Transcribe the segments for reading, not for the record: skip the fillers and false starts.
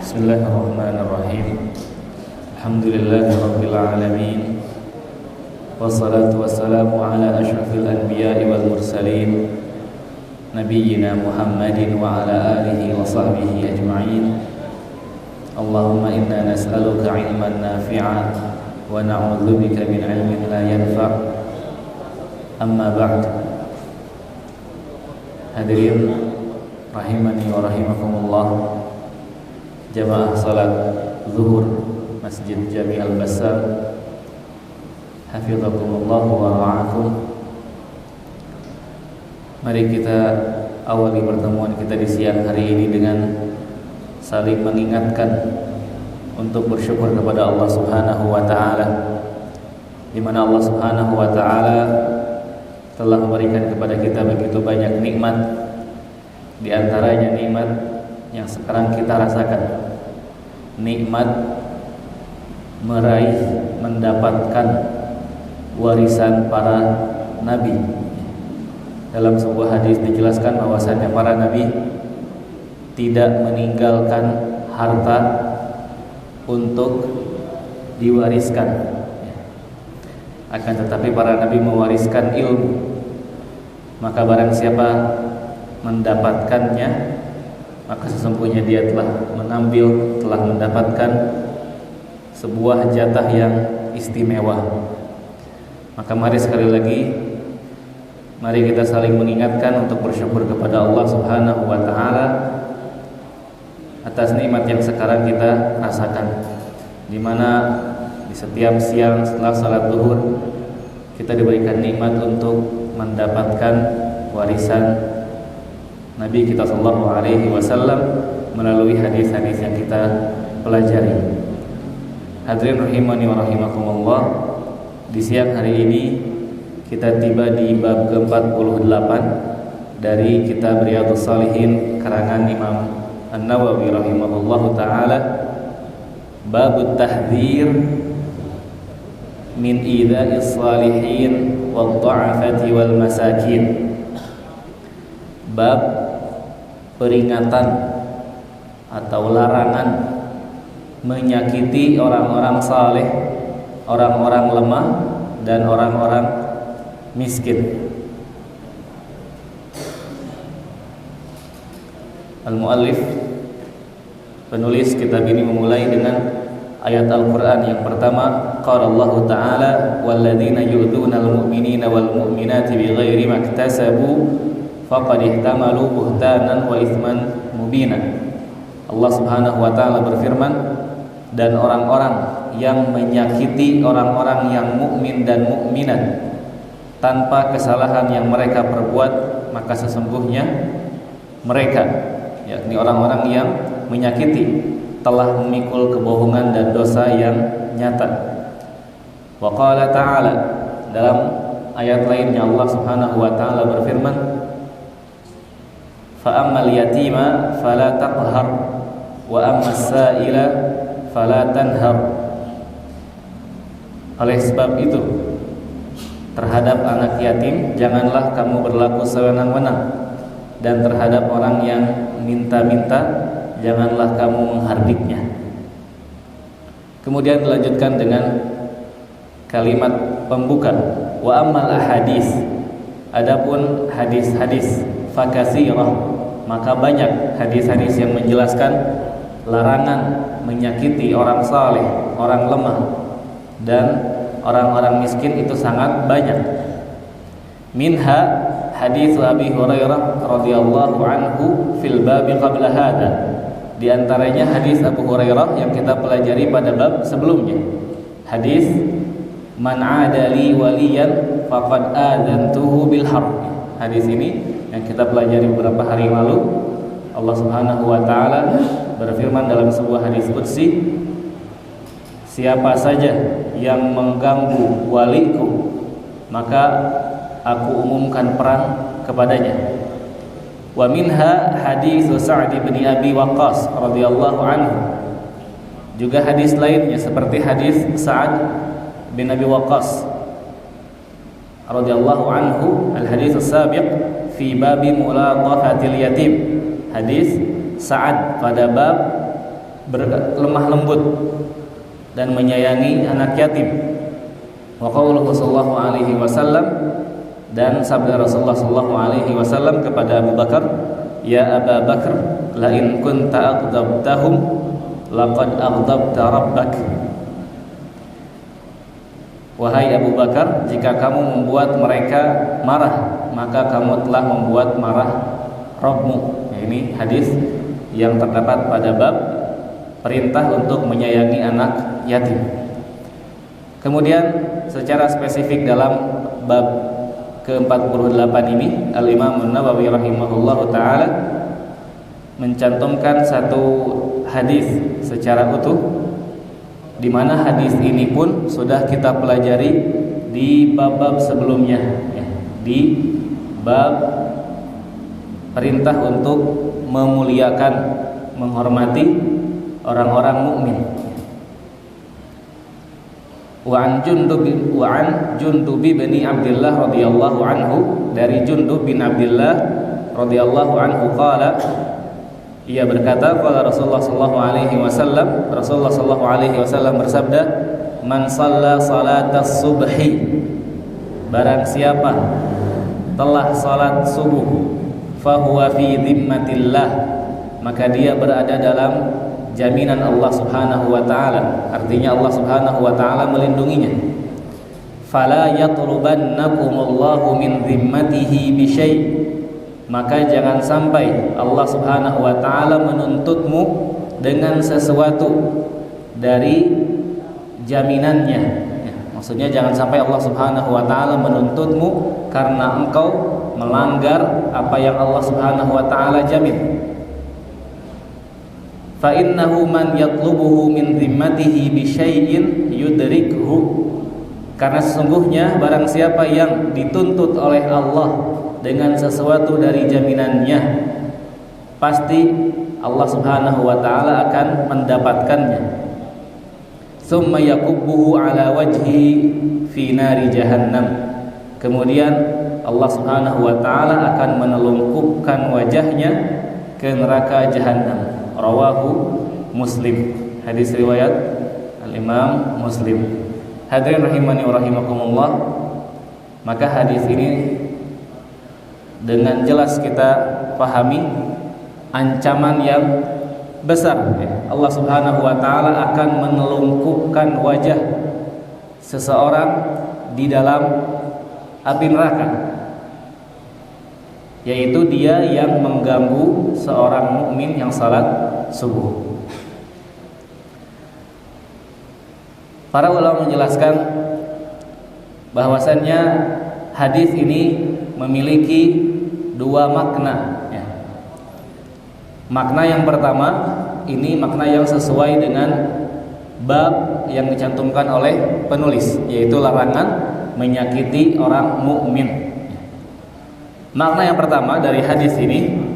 Bismillahirrahmanirrahim. Alhamdulillahirabbil alamin. Wassalatu wassalamu ala asyrafil anbiya'i wal mursalin nabiyyina Muhammadin wa ala alihi wa sahbihi ajma'in. Allahumma inna nas'aluka ilman nafi'an wa na'udzubika min ilmin la yanfa'. Amma ba'd. Hadirin rahimani wa rahimakumullah, jamaah salat zuhur Masjid Jami' Al-Bassam, hafizakumullah wa ra'akum. Mari kita awali pertemuan kita di siang hari ini dengan saling mengingatkan untuk bersyukur kepada Allah Subhanahu wa taala, di mana Allah Subhanahu wa taala telah memberikan kepada kita begitu banyak nikmat. Di antaranya nikmat yang sekarang kita rasakan, nikmat meraih, mendapatkan warisan para nabi. Dalam sebuah hadis dijelaskan bahwasanya para nabi tidak meninggalkan harta untuk diwariskan, akan tetapi para nabi mewariskan ilmu. Maka barang siapa mendapatkannya, maka sesungguhnya dia telah mengambil, telah mendapatkan sebuah jatah yang istimewa. Maka mari sekali lagi, mari kita saling mengingatkan untuk bersyukur kepada Allah Subhanahu wa taala atas nikmat yang sekarang kita rasakan, di mana di setiap siang setelah salat zuhur kita diberikan nikmat untuk mendapatkan warisan Nabi kita sallallahu alaihi wasallam melalui hadis-hadis yang kita pelajari. Hadirin rahimani wa rahimakumullah, di siang hari ini kita tiba di bab ke-48 dari kitab Riyadhus Shalihin karangan Imam An-Nawawi rahimahullahu taala, bab tahdzir min idha'is shalihin wad dha'afati wal masakin. Bab peringatan atau larangan menyakiti orang-orang saleh, orang-orang lemah dan orang-orang miskin. Al-muallif, penulis kitab ini memulai dengan ayat Al-Qur'an yang pertama, qala Allah Ta'ala walladzina yu'dzuna al-mu'minina wal mu'minati bighairi maktasabu faqad ihtamalu buhtanan wa itsman mubina. Allah Subhanahu wa taala berfirman, dan orang-orang yang menyakiti orang-orang yang mukmin dan mukminat tanpa kesalahan yang mereka perbuat, maka sesungguhnya mereka, yakni orang-orang yang menyakiti, telah memikul kebohongan dan dosa yang nyata. Wa qala ta'ala, dalam ayat lainnya Allah Subhanahu wa taala berfirman, fa ammal yatima fala taqhar wa ammas sa'ila fala tanhar. Oleh sebab itu, terhadap anak yatim janganlah kamu berlaku sewenang-wenang, dan terhadap orang yang minta-minta janganlah kamu menghardiknya. Kemudian dilanjutkan dengan kalimat pembuka, wa ammal ahadis, adapun hadis-hadis, fakasirah, maka banyak hadis-hadis yang menjelaskan larangan menyakiti orang saleh, orang lemah dan orang-orang miskin itu sangat banyak. Minha hadis Abi Hurairah radhiyallahu anhu fil bab qabla hada. Di antaranya hadis Abu Hurairah yang kita pelajari pada bab sebelumnya. Hadis man adali waliyan faqad adantuhu bil harb. Hadis ini yang kita pelajari beberapa hari lalu. Allah Subhanahu wa taala berfirman dalam sebuah hadis qudsi, siapa saja yang mengganggu waliku, maka aku umumkan perang kepadanya. Wa minha hadis Sa'd bin Abi Waqqas radhiyallahu anhu. Juga hadis lainnya seperti hadis Sa'd bin Abi Waqqas radhiyallahu anhu, al-hadis as-sabiq fi bab mulaqafatil yatim. Hadis Sa'ad pada bab berlemah lembut dan menyayangi anak yatim. Wa qauluhu sallallahu alaihi wasallam, dan sabda Rasulullah sallallahu alaihi wasallam kepada Abu Bakar, ya Abu Bakar, la in kunta aghdabtahum laqad aghdabta rabbak. Wahai Abu Bakar, jika kamu membuat mereka marah, maka kamu telah membuat marah Rabbmu. Ya, ini hadis yang terdapat pada bab perintah untuk menyayangi anak yatim. Kemudian secara spesifik dalam bab ke-48 ini, Al-Imam An-Nawawi rahimahullahu taala mencantumkan satu hadis secara utuh, di mana hadis ini pun sudah kita pelajari di bab-bab sebelumnya, ya, di bab perintah untuk memuliakan, menghormati orang-orang mukmin. Wa an Jundub bin Abdullah radhiyallahu anhu, dari Jundub bin Abdullah radhiyallahu anhu qala, ia berkata, qala Rasulullah sallallahu alaihi wasallam, Rasulullah sallallahu alaihi wasallam bersabda, man shalla salatas subhi, barang siapa telah salat subuh, fahuwa fi dhimmatillah, maka dia berada dalam jaminan Allah Subhanahu wa taala. Artinya Allah Subhanahu wa taala melindunginya. Fala yatlubannakumullahu min dhimmatihi bi syai', maka jangan sampai Allah Subhanahu wa taala menuntutmu dengan sesuatu dari jaminannya. Ya, maksudnya jangan sampai Allah Subhanahu wa taala menuntutmu karena engkau melanggar apa yang Allah Subhanahu wa taala jamin. Fa innahu man yatlubuhu min dhimmatihi bi syai'in yudrikhu, karena sesungguhnya barang siapa yang dituntut oleh Allah dengan sesuatu dari jaminannya, pasti Allah Subhanahu wa taala akan mendapatkannya. Summa yakubbuhu ala wajhi fi nari jahannam, kemudian Allah Subhanahu wa taala akan menelungkupkan wajahnya ke neraka jahanam. Rawahu Muslim, hadis riwayat Al-Imam Muslim. Hadirin rahimani wa rahimakumullah, maka hadis ini dengan jelas kita pahami ancaman yang besar. Allah Subhanahu wa taala akan menelungkupkan wajah seseorang di dalam api neraka, yaitu dia yang mengganggu seorang mukmin yang salat subuh. Para ulama menjelaskan bahwasannya hadis ini memiliki dua makna, ya. Makna yang pertama, ini makna yang sesuai dengan bab yang dicantumkan oleh penulis, yaitu larangan menyakiti orang mukmin. Makna yang pertama dari hadis ini,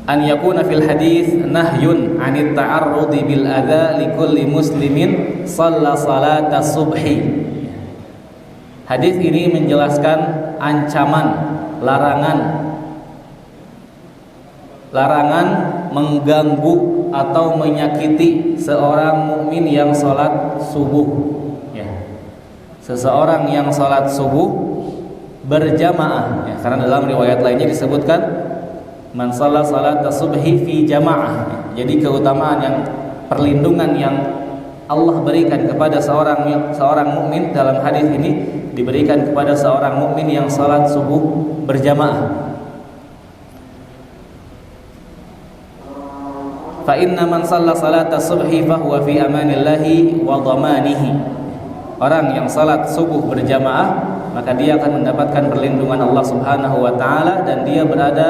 an yakuna fil hadis nahyun 'anit ta'arrudi bil adza likulli muslimin shalla salata subhi. Hadis ini menjelaskan ancaman, larangan mengganggu atau menyakiti seorang mukmin yang salat subuh, ya. Seseorang yang salat subuh berjamaah, ya, karena dalam riwayat lainnya disebutkan man shalla salata subhi fi jamaah. Jadi keutamaan yang, perlindungan yang Allah berikan kepada seorang mukmin dalam hadis ini diberikan kepada seorang mukmin yang salat subuh berjamaah. Fa inna man shalla salata subhi fa huwa fi amanillahi wa dhamanihi. Orang yang salat subuh berjamaah, maka dia akan mendapatkan perlindungan Allah Subhanahu wa taala dan dia berada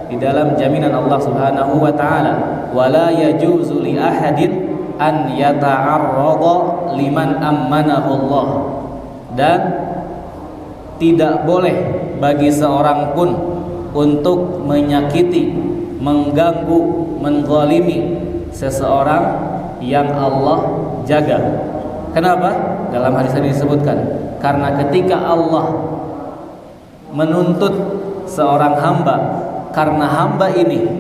di dalam jaminan Allah Subhanahu wa taala. Wala yajuzu li ahadin an yata'arrada liman ammanahu Allah. Dan tidak boleh bagi seorang pun untuk menyakiti, mengganggu, menzalimi seseorang yang Allah jaga. Kenapa? Dalam hadis ini disebutkan, karena ketika Allah menuntut seorang hamba, karena hamba ini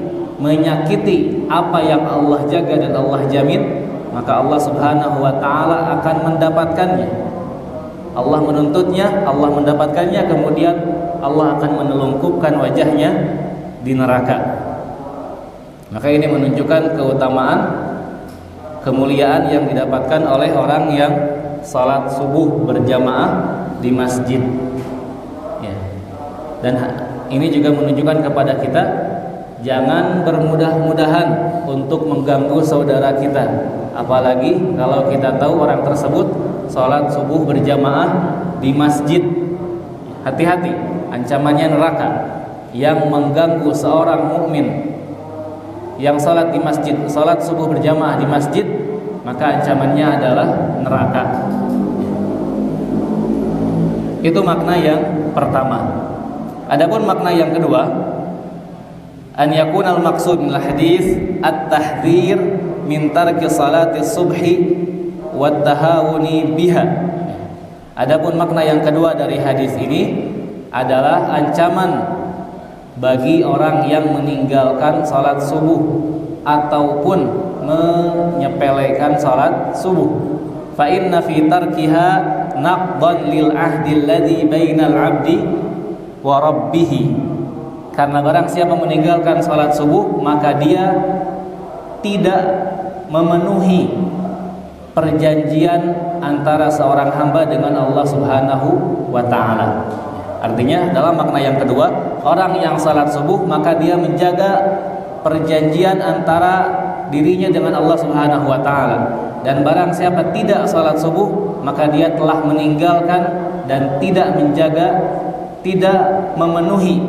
menyakiti apa yang Allah jaga dan Allah jamin, maka Allah Subhanahu wa taala akan mendapatkannya. Allah menuntutnya, Allah mendapatkannya, kemudian Allah akan menelungkupkan wajahnya di neraka. Maka ini menunjukkan keutamaan, kemuliaan yang didapatkan oleh orang yang salat subuh berjamaah di masjid. Ya. Dan ini juga menunjukkan kepada kita, jangan bermudah-mudahan untuk mengganggu saudara kita. Apalagi kalau kita tahu orang tersebut salat subuh berjamaah di masjid. Hati-hati, ancamannya neraka. Yang mengganggu seorang mukmin yang salat di masjid, salat subuh berjamaah di masjid, maka ancamannya adalah neraka. Itu makna yang pertama. Adapun makna yang kedua, an yakunal maqsud min hadis at-tahdhir min tarki salati subhi wa tahawuni biha. Adapun makna yang kedua dari hadis ini adalah ancaman bagi orang yang meninggalkan salat subuh ataupun menyepelekan salat subuh. Fa inna fi tarkiha naqdan lil ahdi alladhi bainal 'abdi wa rabbih. Karena barang siapa meninggalkan salat subuh, maka dia tidak memenuhi perjanjian antara seorang hamba dengan Allah Subhanahu wa taala. Artinya dalam makna yang kedua, orang yang salat subuh maka dia menjaga perjanjian antara dirinya dengan Allah Subhanahu wa taala. Dan barang siapa tidak salat subuh, maka dia telah meninggalkan dan tidak menjaga, tidak memenuhi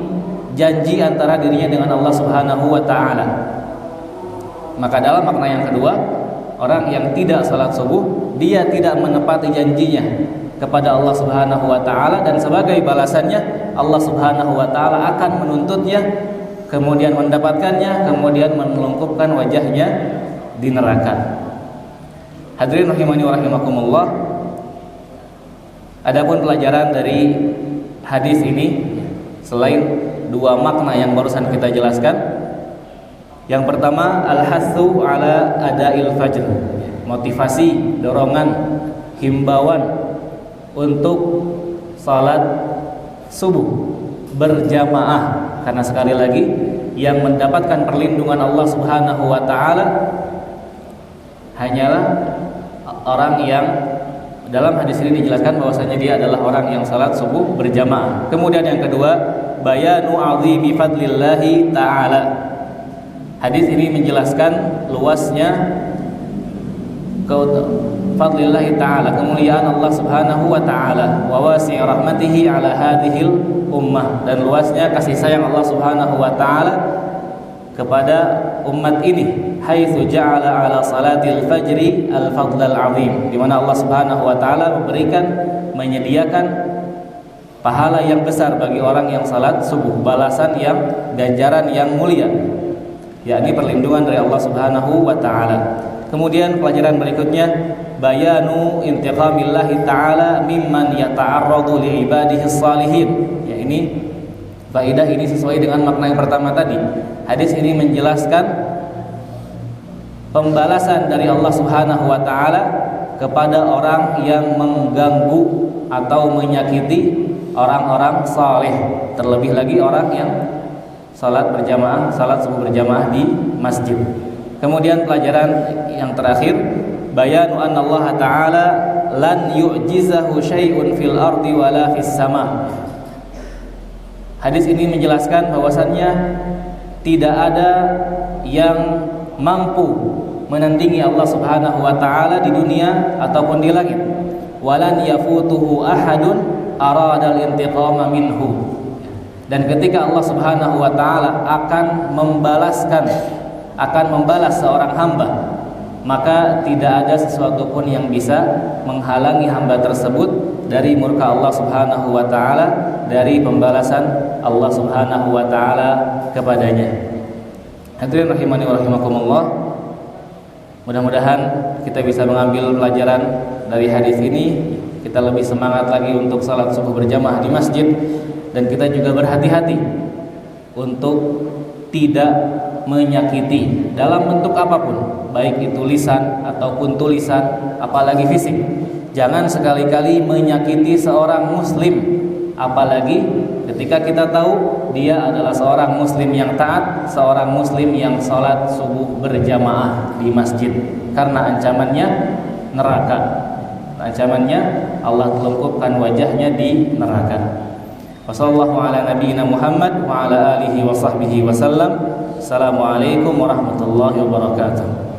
janji antara dirinya dengan Allah Subhanahu wa taala. Maka dalam makna yang kedua, orang yang tidak salat subuh, dia tidak menepati janjinya kepada Allah Subhanahu wa taala, dan sebagai balasannya Allah Subhanahu wa taala akan menuntutnya, kemudian mendapatkannya, kemudian menelungkupkan wajahnya di neraka. Hadirin rahimani wa rahimakumullah. Adapun pelajaran dari hadis ini, selain dua makna yang barusan kita jelaskan, yang pertama al-hassu ala ada'il fajr, motivasi, dorongan, himbauan untuk salat subuh berjamaah. Karena sekali lagi, yang mendapatkan perlindungan Allah Subhanahu wa taala hanyalah orang yang, dalam hadis ini dijelaskan bahwasanya dia adalah orang yang salat subuh berjamaah. Kemudian yang kedua, bayanu 'azimi fadlillahi ta'ala. Hadis ini menjelaskan luasnya fadlillahi ta'ala, kemuliaan Allah Subhanahu wa ta'ala, wa wasi' rahmatihi ala hadhil ummah, dan luasnya kasih sayang Allah Subhanahu wa ta'ala kepada umat ini, haitsu ja'ala ala salatil fajri al-fadlal 'azim, di mana Allah Subhanahu wa ta'ala memberikan, menyediakan pahala yang besar bagi orang yang salat subuh, balasan yang, ganjaran yang mulia, yakni perlindungan dari Allah Subhanahu wa ta'ala. Kemudian pelajaran berikutnya, bayanu intiqamillahi ta'ala mimman yata'arradu li ibadihi salihin. Ya, ini faedah ini sesuai dengan makna yang pertama tadi. Hadis ini menjelaskan pembalasan dari Allah Subhanahu wa taala kepada orang yang mengganggu atau menyakiti orang-orang saleh, terlebih lagi orang yang salat berjamaah, salat subuh berjamaah di masjid. Kemudian pelajaran yang terakhir, bayanu anna Allah ta'ala lan yu'jizahu syai'un fil ardi wala fis sama. Hadis ini menjelaskan bahwasannya tidak ada yang mampu menandingi Allah Subhanahu wa taala di dunia ataupun di langit. Walan yafutuhu ahadun aradal intiqama minhu. Dan ketika Allah Subhanahu wa taala akan membalas seorang hamba, maka tidak ada sesuatu pun yang bisa menghalangi hamba tersebut dari murka Allah Subhanahu wa taala, dari pembalasan Allah Subhanahu wa taala kepadanya. Hadirin rahimani wa rahimakumullah. Mudah-mudahan kita bisa mengambil pelajaran dari hadis ini, kita lebih semangat lagi untuk salat subuh berjamaah di masjid, dan kita juga berhati-hati untuk tidak menyakiti dalam bentuk apapun, baik itu lisan ataupun tulisan, apalagi fisik. Jangan sekali-kali menyakiti seorang muslim, apalagi ketika kita tahu dia adalah seorang muslim yang taat, seorang muslim yang sholat subuh berjamaah di masjid, karena ancamannya neraka. Ancamannya Allah telungkupkan wajahnya di neraka. Wassallallahu ala nabiyyina Muhammad wa ala alihi wa sahbihi wasallam. Assalamualaikum warahmatullahi wabarakatuh.